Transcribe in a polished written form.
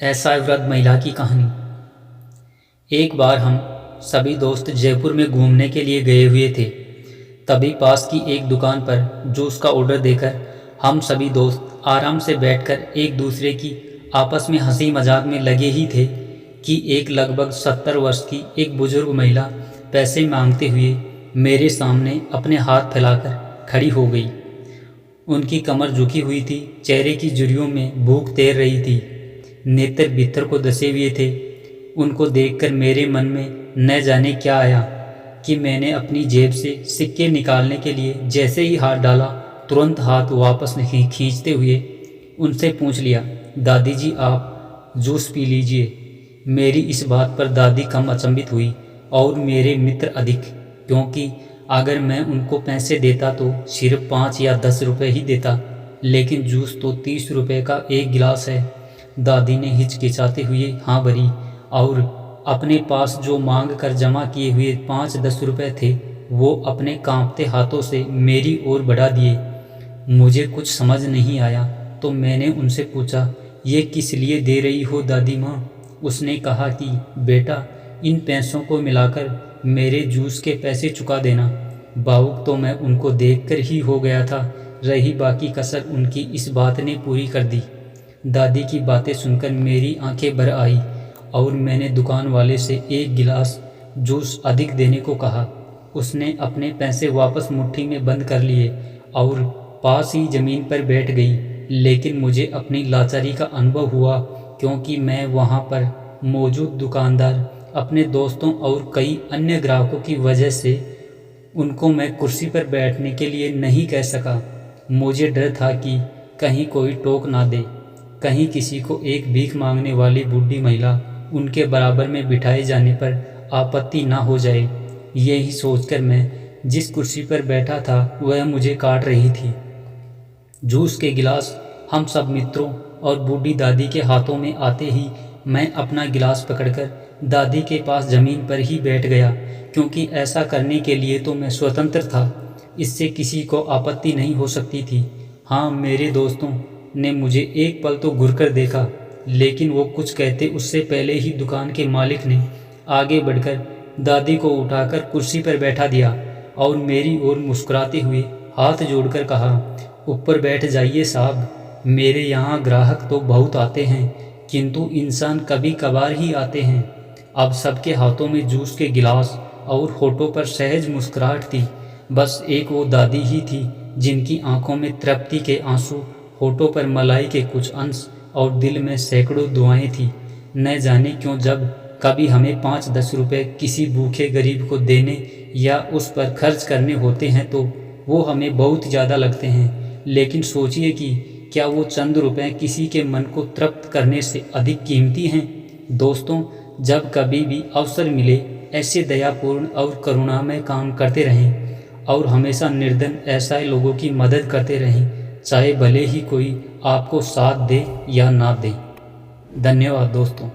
ऐसा वृद्ध महिला की कहानी। एक बार हम सभी दोस्त जयपुर में घूमने के लिए गए हुए थे। तभी पास की एक दुकान पर जूस का ऑर्डर देकर हम सभी दोस्त आराम से बैठकर एक दूसरे की आपस में हंसी मजाक में लगे ही थे कि एक लगभग 70 वर्ष की एक बुजुर्ग महिला पैसे मांगते हुए मेरे सामने अपने हाथ फैलाकर खड़ी हो गई। उनकी कमर झुकी हुई थी, चेहरे की झुर्रियों में भूख तैर रही थी, नेत्र भीतर को धसे हुए थे। उनको देखकर मेरे मन में न जाने क्या आया कि मैंने अपनी जेब से सिक्के निकालने के लिए जैसे ही हाथ डाला, तुरंत हाथ वापस खींचते हुए उनसे पूछ लिया, दादी जी आप जूस पी लीजिए। मेरी इस बात पर दादी कम अचंभित हुई और मेरे मित्र अधिक, क्योंकि अगर मैं उनको पैसे देता तो सिर्फ 5 या 10 रुपये ही देता, लेकिन जूस तो 30 रुपये का एक गिलास है। दादी ने हिचकिचाते हुए हाँ भरी और अपने पास जो मांग कर जमा किए हुए 5-10 रुपये थे वो अपने कांपते हाथों से मेरी ओर बढ़ा दिए। मुझे कुछ समझ नहीं आया तो मैंने उनसे पूछा, ये किस लिए दे रही हो दादी माँ? उसने कहा कि बेटा इन पैसों को मिलाकर मेरे जूस के पैसे चुका देना। भावुक तो मैं उनको देखकर ही हो गया था, रही बाकी कसर उनकी इस बात ने पूरी कर दी। दादी की बातें सुनकर मेरी आंखें भर आई और मैंने दुकान वाले से एक गिलास जूस अधिक देने को कहा। उसने अपने पैसे वापस मुट्ठी में बंद कर लिए और पास ही ज़मीन पर बैठ गई। लेकिन मुझे अपनी लाचारी का अनुभव हुआ, क्योंकि मैं वहाँ पर मौजूद दुकानदार, अपने दोस्तों और कई अन्य ग्राहकों की वजह से उनको मैं कुर्सी पर बैठने के लिए नहीं कह सका। मुझे डर था कि कहीं कोई टोक ना दे, कहीं किसी को एक भीख मांगने वाली बूढ़ी महिला उनके बराबर में बिठाए जाने पर आपत्ति ना हो जाए। यही सोचकर मैं जिस कुर्सी पर बैठा था वह मुझे काट रही थी। जूस के गिलास हम सब मित्रों और बूढ़ी दादी के हाथों में आते ही मैं अपना गिलास पकड़कर दादी के पास ज़मीन पर ही बैठ गया, क्योंकि ऐसा करने के लिए तो मैं स्वतंत्र था, इससे किसी को आपत्ति नहीं हो सकती थी। हाँ, मेरे दोस्तों ने मुझे एक पल तो घूरकर देखा, लेकिन वो कुछ कहते उससे पहले ही दुकान के मालिक ने आगे बढ़कर दादी को उठाकर कुर्सी पर बैठा दिया और मेरी ओर मुस्कुराते हुए हाथ जोड़कर कहा, ऊपर बैठ जाइए साहब, मेरे यहाँ ग्राहक तो बहुत आते हैं किंतु इंसान कभी कभार ही आते हैं। अब सबके हाथों में जूस के गिलास और होठों पर सहज मुस्कुराहट थी। बस एक वो दादी ही थी जिनकी आंखों में तृप्ति के आंसू, होठों पर मलाई के कुछ अंश और दिल में सैकड़ों दुआएं थी। न जाने क्यों जब कभी हमें 5-10 रुपये किसी भूखे गरीब को देने या उस पर खर्च करने होते हैं तो वो हमें बहुत ज़्यादा लगते हैं, लेकिन सोचिए कि क्या वो चंद रुपए किसी के मन को तृप्त करने से अधिक कीमती हैं? दोस्तों, जब कभी भी अवसर मिले ऐसे दयापूर्ण और करुणामय काम करते रहें और हमेशा निर्धन असहाय लोगों की मदद करते रहें, चाहे भले ही कोई आपको साथ दे या ना दे। धन्यवाद दोस्तों।